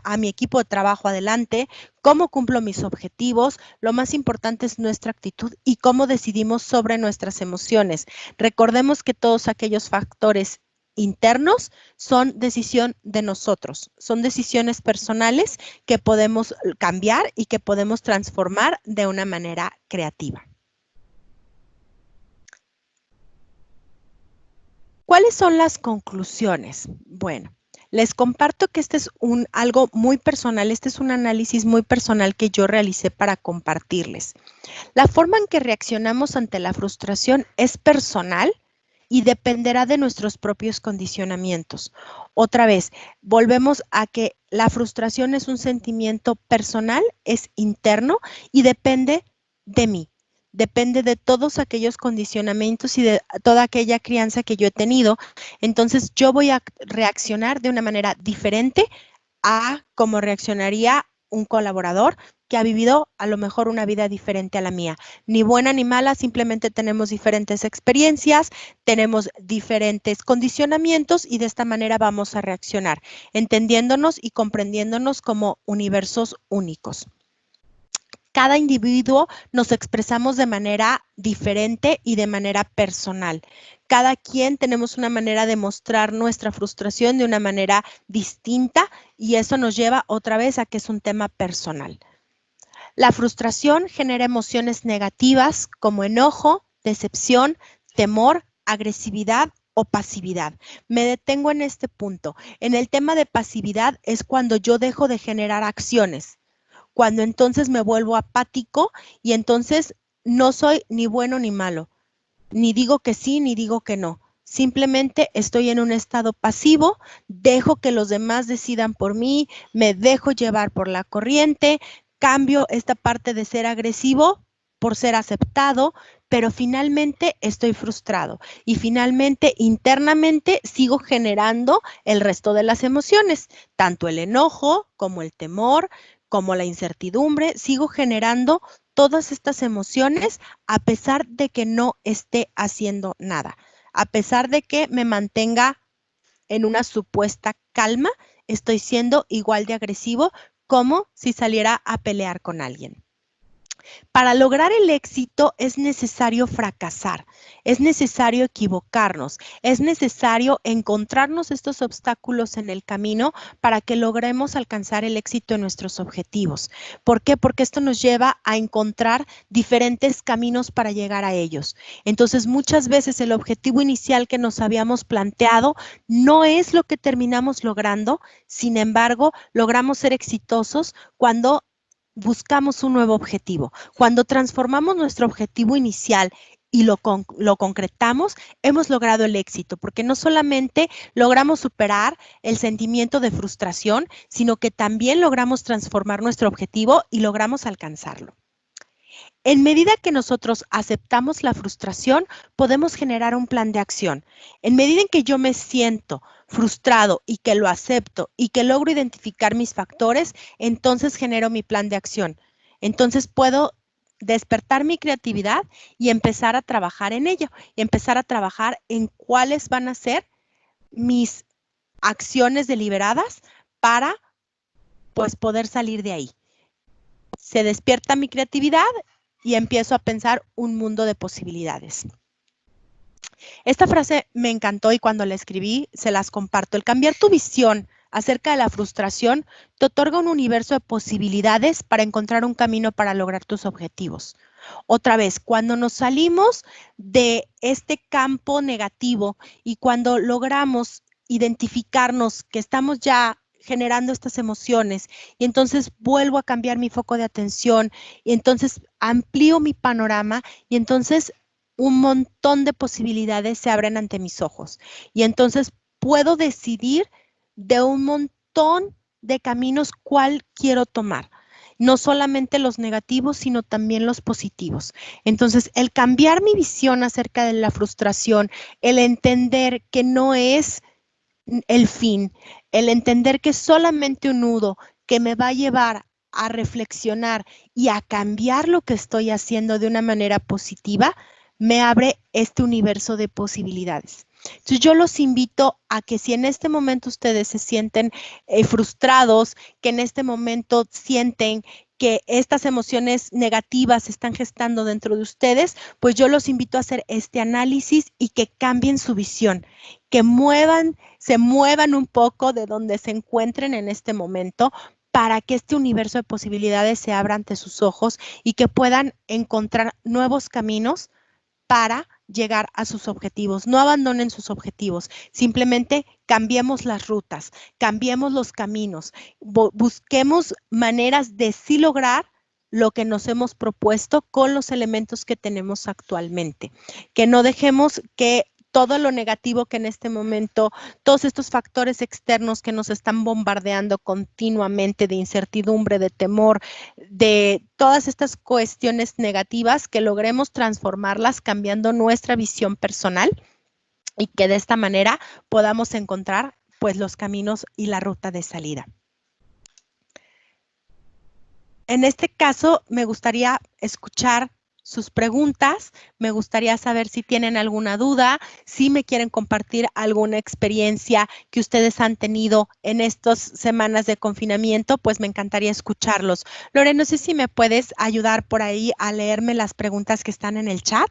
a mi equipo de trabajo adelante, cómo cumplo mis objetivos. Lo más importante es nuestra actitud y cómo decidimos sobre nuestras emociones. Recordemos que todos aquellos factores internos son decisión de nosotros, son decisiones personales que podemos cambiar y que podemos transformar de una manera creativa. ¿Cuáles son las conclusiones? Bueno, les comparto que este es algo muy personal, este es un análisis muy personal que yo realicé para compartirles. La forma en que reaccionamos ante la frustración es personal y dependerá de nuestros propios condicionamientos. Otra vez, volvemos a que la frustración es un sentimiento personal, es interno y depende de mí. Depende de todos aquellos condicionamientos y de toda aquella crianza que yo he tenido. Entonces, yo voy a reaccionar de una manera diferente a cómo reaccionaría un colaborador que ha vivido a lo mejor una vida diferente a la mía. Ni buena ni mala, simplemente tenemos diferentes experiencias, tenemos diferentes condicionamientos y de esta manera vamos a reaccionar, entendiéndonos y comprendiéndonos como universos únicos. Cada individuo nos expresamos de manera diferente y de manera personal. Cada quien tenemos una manera de mostrar nuestra frustración de una manera distinta y eso nos lleva otra vez a que es un tema personal. La frustración genera emociones negativas como enojo, decepción, temor, agresividad o pasividad. Me detengo en este punto. En el tema de pasividad es cuando yo dejo de generar acciones, cuando entonces me vuelvo apático y entonces no soy ni bueno ni malo, ni digo que sí ni digo que no. Simplemente estoy en un estado pasivo, dejo que los demás decidan por mí, me dejo llevar por la corriente, cambio esta parte de ser agresivo por ser aceptado, pero finalmente estoy frustrado y finalmente internamente sigo generando el resto de las emociones, tanto el enojo como el temor, como la incertidumbre, sigo generando todas estas emociones a pesar de que no esté haciendo nada. A pesar de que me mantenga en una supuesta calma, estoy siendo igual de agresivo como si saliera a pelear con alguien. Para lograr el éxito es necesario fracasar, es necesario equivocarnos, es necesario encontrarnos estos obstáculos en el camino para que logremos alcanzar el éxito en nuestros objetivos. ¿Por qué? Porque esto nos lleva a encontrar diferentes caminos para llegar a ellos. Entonces, muchas veces el objetivo inicial que nos habíamos planteado no es lo que terminamos logrando, sin embargo, logramos ser exitosos cuando buscamos un nuevo objetivo. Cuando transformamos nuestro objetivo inicial y lo concretamos, hemos logrado el éxito, porque no solamente logramos superar el sentimiento de frustración, sino que también logramos transformar nuestro objetivo y logramos alcanzarlo. En medida que nosotros aceptamos la frustración, podemos generar un plan de acción. En medida en que yo me siento frustrado y que lo acepto y que logro identificar mis factores, entonces genero mi plan de acción. Entonces puedo despertar mi creatividad y empezar a trabajar en ello, y empezar a trabajar en cuáles van a ser mis acciones deliberadas para pues poder salir de ahí. Se despierta mi creatividad y empiezo a pensar un mundo de posibilidades. Esta frase me encantó y cuando la escribí se las comparto. El cambiar tu visión acerca de la frustración te otorga un universo de posibilidades para encontrar un camino para lograr tus objetivos. Otra vez, cuando nos salimos de este campo negativo y cuando logramos identificarnos que estamos ya generando estas emociones y entonces vuelvo a cambiar mi foco de atención y entonces amplío mi panorama y entonces un montón de posibilidades se abren ante mis ojos y entonces puedo decidir de un montón de caminos cuál quiero tomar. No solamente los negativos, sino también los positivos. Entonces, el cambiar mi visión acerca de la frustración, el entender que no es el fin, el entender que solamente un nudo que me va a llevar a reflexionar y a cambiar lo que estoy haciendo de una manera positiva, me abre este universo de posibilidades. Entonces yo los invito a que si en este momento ustedes se sienten frustrados, que en este momento sienten que estas emociones negativas se están gestando dentro de ustedes, pues yo los invito a hacer este análisis y que cambien su visión, que se muevan un poco de donde se encuentren en este momento para que este universo de posibilidades se abra ante sus ojos y que puedan encontrar nuevos caminos para llegar a sus objetivos. No abandonen sus objetivos, simplemente cambiemos las rutas, cambiemos los caminos, busquemos maneras de sí lograr lo que nos hemos propuesto con los elementos que tenemos actualmente. Que no dejemos que todo lo negativo que en este momento, todos estos factores externos que nos están bombardeando continuamente de incertidumbre, de temor, de todas estas cuestiones negativas, que logremos transformarlas cambiando nuestra visión personal y que de esta manera podamos encontrar pues los caminos y la ruta de salida. En este caso, me gustaría escuchar sus preguntas, me gustaría saber si tienen alguna duda, si me quieren compartir alguna experiencia que ustedes han tenido en estas semanas de confinamiento, pues me encantaría escucharlos. Lore, no sé si me puedes ayudar por ahí a leerme las preguntas que están en el chat.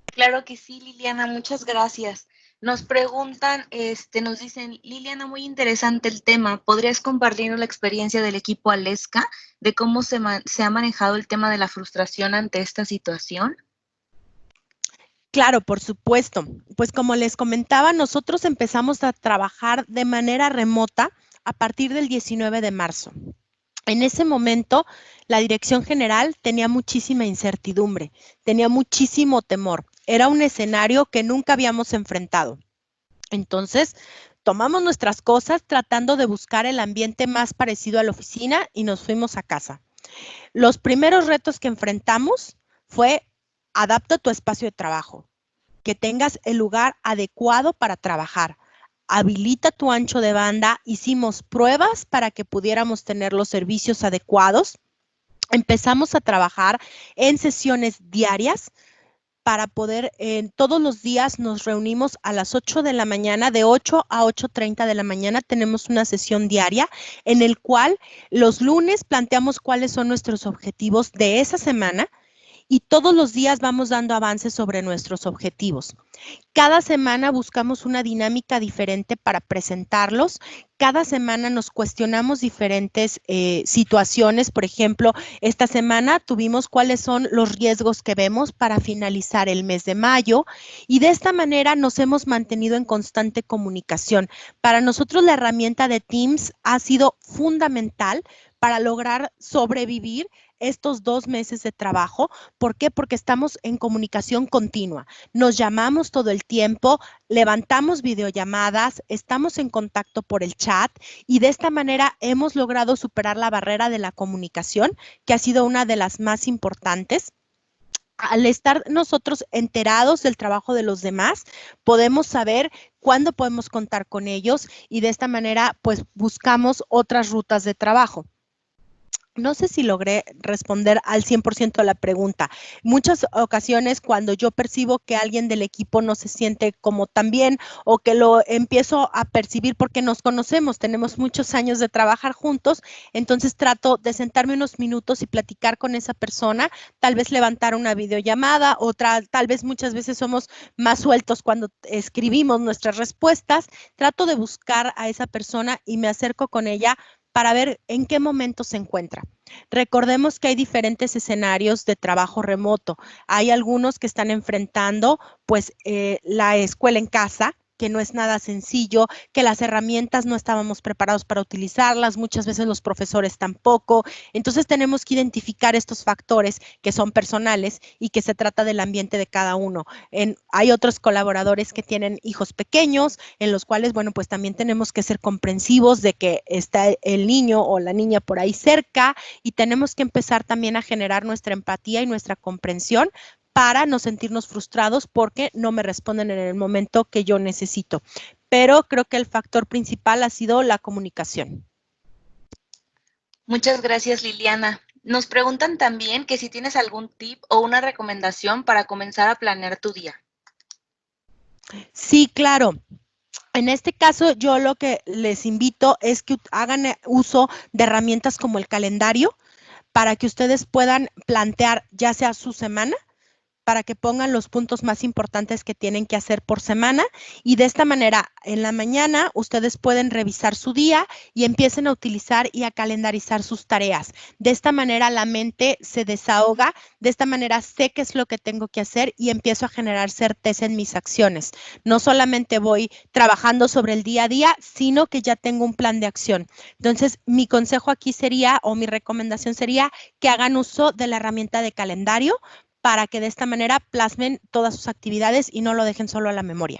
Claro que sí, Liliana, muchas gracias. Nos preguntan, nos dicen, Liliana, muy interesante el tema. ¿Podrías compartirnos la experiencia del equipo Alesca de cómo se ha manejado el tema de la frustración ante esta situación? Claro, por supuesto. Pues como les comentaba, nosotros empezamos a trabajar de manera remota a partir del 19 de marzo. En ese momento, la dirección general tenía muchísima incertidumbre, tenía muchísimo temor. Era un escenario que nunca habíamos enfrentado. Entonces, tomamos nuestras cosas tratando de buscar el ambiente más parecido a la oficina y nos fuimos a casa. Los primeros retos que enfrentamos fue adapta tu espacio de trabajo, que tengas el lugar adecuado para trabajar. Habilita tu ancho de banda, hicimos pruebas para que pudiéramos tener los servicios adecuados. Empezamos a trabajar en sesiones diarias para poder, todos los días nos reunimos a las 8 de la mañana, de 8 a 8:30 de la mañana tenemos una sesión diaria en el cual los lunes planteamos cuáles son nuestros objetivos de esa semana y todos los días vamos dando avances sobre nuestros objetivos. Cada semana buscamos una dinámica diferente para presentarlos. Cada semana nos cuestionamos diferentes situaciones. Por ejemplo, esta semana tuvimos cuáles son los riesgos que vemos para finalizar el mes de mayo y de esta manera nos hemos mantenido en constante comunicación. Para nosotros la herramienta de Teams ha sido fundamental para lograr sobrevivir estos 2 meses de trabajo. ¿Por qué? Porque estamos en comunicación continua. Nos llamamos todo el tiempo, levantamos videollamadas, estamos en contacto por el chat y de esta manera hemos logrado superar la barrera de la comunicación, que ha sido una de las más importantes. Al estar nosotros enterados del trabajo de los demás, podemos saber cuándo podemos contar con ellos y de esta manera, pues, buscamos otras rutas de trabajo. No sé si logré responder al 100% a la pregunta. Muchas ocasiones cuando yo percibo que alguien del equipo no se siente como tan bien o que lo empiezo a percibir porque nos conocemos, tenemos muchos años de trabajar juntos, entonces trato de sentarme unos minutos y platicar con esa persona, tal vez levantar una videollamada, tal vez muchas veces somos más sueltos cuando escribimos nuestras respuestas, trato de buscar a esa persona y me acerco con ella para ver en qué momento se encuentra. Recordemos que hay diferentes escenarios de trabajo remoto. Hay algunos que están enfrentando pues la escuela en casa, que no es nada sencillo, que las herramientas no estábamos preparados para utilizarlas, muchas veces los profesores tampoco. Entonces tenemos que identificar estos factores que son personales y que se trata del ambiente de cada uno. Hay otros colaboradores que tienen hijos pequeños, en los cuales, bueno, pues también tenemos que ser comprensivos de que está el niño o la niña por ahí cerca y tenemos que empezar también a generar nuestra empatía y nuestra comprensión para no sentirnos frustrados porque no me responden en el momento que yo necesito. Pero creo que el factor principal ha sido la comunicación. Muchas gracias, Liliana. Nos preguntan también que si tienes algún tip o una recomendación para comenzar a planear tu día. Sí, claro. En este caso, yo lo que les invito es que hagan uso de herramientas como el calendario para que ustedes puedan plantear ya sea su semana, para que pongan los puntos más importantes que tienen que hacer por semana y de esta manera en la mañana ustedes pueden revisar su día y empiecen a utilizar y a calendarizar sus tareas. De esta manera la mente se desahoga, de esta manera sé qué es lo que tengo que hacer y empiezo a generar certeza en mis acciones. No solamente voy trabajando sobre el día a día, sino que ya tengo un plan de acción. Entonces, mi consejo aquí sería o mi recomendación sería que hagan uso de la herramienta de calendario para que de esta manera plasmen todas sus actividades y no lo dejen solo a la memoria.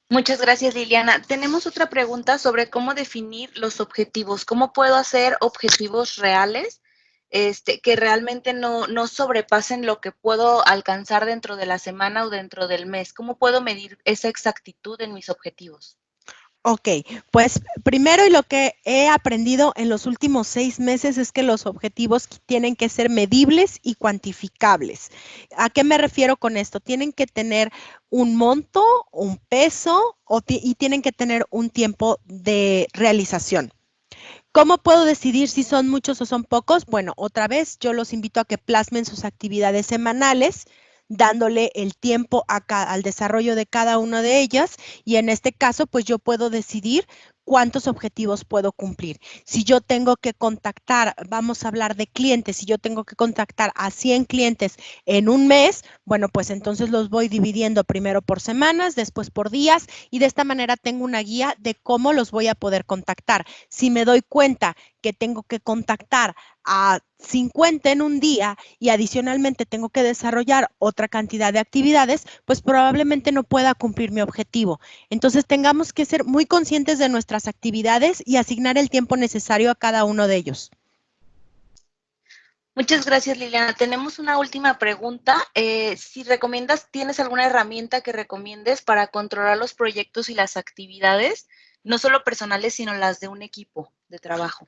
Muchas gracias, Liliana. Tenemos otra pregunta sobre cómo definir los objetivos. ¿Cómo puedo hacer objetivos reales que realmente no sobrepasen lo que puedo alcanzar dentro de la semana o dentro del mes? ¿Cómo puedo medir esa exactitud en mis objetivos? Ok, pues primero y lo que he aprendido en los últimos 6 meses es que los objetivos tienen que ser medibles y cuantificables. ¿A qué me refiero con esto? Tienen que tener un monto, un peso y tienen que tener un tiempo de realización. ¿Cómo puedo decidir si son muchos o son pocos? Bueno, otra vez yo los invito a que plasmen sus actividades semanales, dándole el tiempo al desarrollo de cada una de ellas y en este caso, pues yo puedo decidir cuántos objetivos puedo cumplir. Si yo tengo que contactar, vamos a hablar de clientes, si yo tengo que contactar a 100 clientes en un mes, bueno, pues entonces los voy dividiendo primero por semanas, después por días y de esta manera tengo una guía de cómo los voy a poder contactar. Si me doy cuenta que tengo que contactar a 50 en un día y adicionalmente tengo que desarrollar otra cantidad de actividades, pues probablemente no pueda cumplir mi objetivo. Entonces tengamos que ser muy conscientes de nuestras actividades y asignar el tiempo necesario a cada uno de ellos. Muchas gracias, Liliana. Tenemos una última pregunta. Si tienes alguna herramienta que recomiendes para controlar los proyectos y las actividades, no solo personales, sino las de un equipo de trabajo.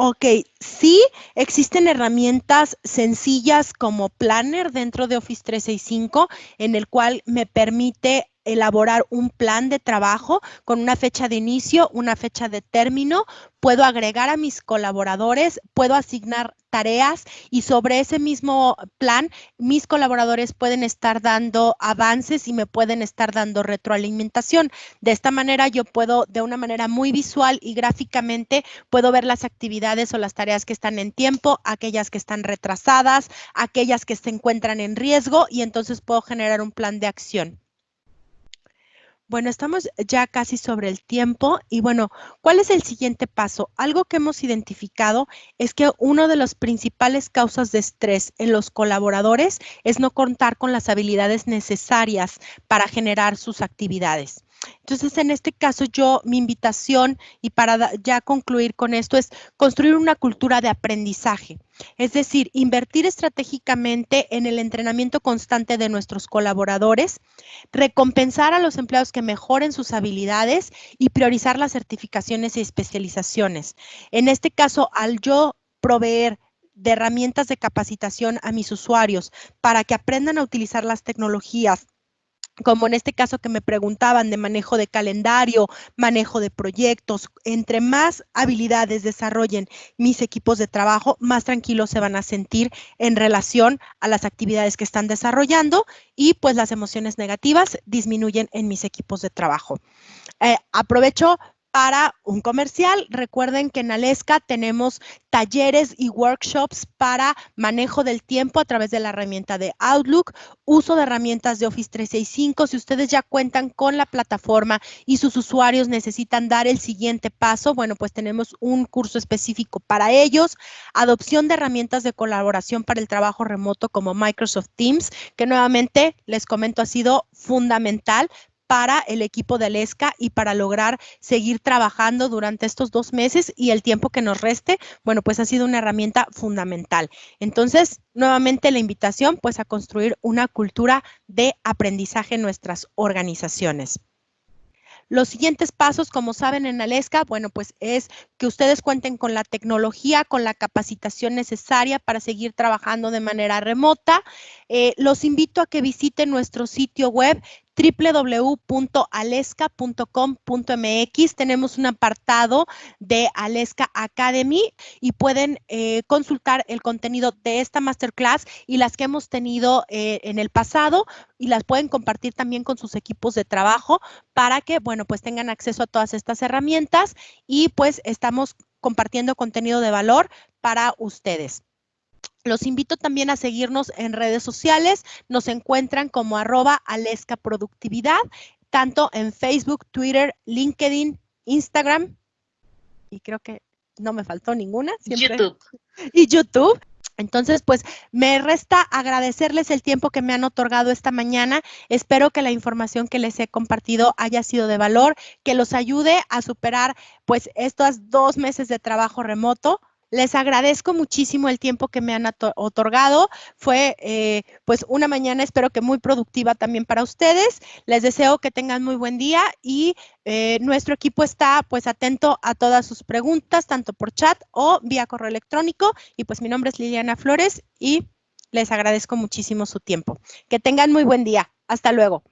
Ok, sí, existen herramientas sencillas como Planner dentro de Office 365, en el cual me permite elaborar un plan de trabajo con una fecha de inicio, una fecha de término. Puedo agregar a mis colaboradores, puedo asignar tareas y sobre ese mismo plan mis colaboradores pueden estar dando avances y me pueden estar dando retroalimentación. De esta manera yo puedo, de una manera muy visual y gráficamente, puedo ver las actividades o las tareas que están en tiempo, aquellas que están retrasadas, aquellas que se encuentran en riesgo y entonces puedo generar un plan de acción. Bueno, estamos ya casi sobre el tiempo y bueno, ¿cuál es el siguiente paso? Algo que hemos identificado es que una de las principales causas de estrés en los colaboradores es no contar con las habilidades necesarias para generar sus actividades. Entonces, en este caso, mi invitación y para ya concluir con esto es construir una cultura de aprendizaje. Es decir, invertir estratégicamente en el entrenamiento constante de nuestros colaboradores, recompensar a los empleados que mejoren sus habilidades y priorizar las certificaciones y especializaciones. En este caso, al yo proveer de herramientas de capacitación a mis usuarios para que aprendan a utilizar las tecnologías, como en este caso que me preguntaban de manejo de calendario, manejo de proyectos, entre más habilidades desarrollen mis equipos de trabajo, más tranquilos se van a sentir en relación a las actividades que están desarrollando y pues las emociones negativas disminuyen en mis equipos de trabajo. Aprovecho para un comercial. Recuerden que en Alesca tenemos talleres y workshops para manejo del tiempo a través de la herramienta de Outlook, uso de herramientas de Office 365. Si ustedes ya cuentan con la plataforma y sus usuarios necesitan dar el siguiente paso, bueno, pues tenemos un curso específico para ellos. Adopción de herramientas de colaboración para el trabajo remoto como Microsoft Teams, que nuevamente les comento ha sido fundamental para el equipo de Alesca y para lograr seguir trabajando durante estos 2 meses y el tiempo que nos reste, bueno, pues ha sido una herramienta fundamental. Entonces, nuevamente la invitación, pues a construir una cultura de aprendizaje en nuestras organizaciones. Los siguientes pasos, como saben en Alesca, bueno, pues es que ustedes cuenten con la tecnología, con la capacitación necesaria para seguir trabajando de manera remota. Los invito a que visiten nuestro sitio web www.alesca.com.mx. Tenemos un apartado de Alesca Academy y pueden consultar el contenido de esta masterclass y las que hemos tenido en el pasado y las pueden compartir también con sus equipos de trabajo para que, bueno, pues tengan acceso a todas estas herramientas y pues estamos compartiendo contenido de valor para ustedes. Los invito también a seguirnos en redes sociales. Nos encuentran como @alescaproductividad, tanto en Facebook, Twitter, LinkedIn, Instagram. Y creo que no me faltó ninguna. YouTube. Y YouTube. Entonces, pues me resta agradecerles el tiempo que me han otorgado esta mañana. Espero que la información que les he compartido haya sido de valor, que los ayude a superar pues estos 2 meses de trabajo remoto. Les agradezco muchísimo el tiempo que me han otorgado. Fue pues una mañana, espero que muy productiva también para ustedes. Les deseo que tengan muy buen día y nuestro equipo está pues atento a todas sus preguntas, tanto por chat o vía correo electrónico. Y pues mi nombre es Liliana Flores y les agradezco muchísimo su tiempo. Que tengan muy buen día. Hasta luego.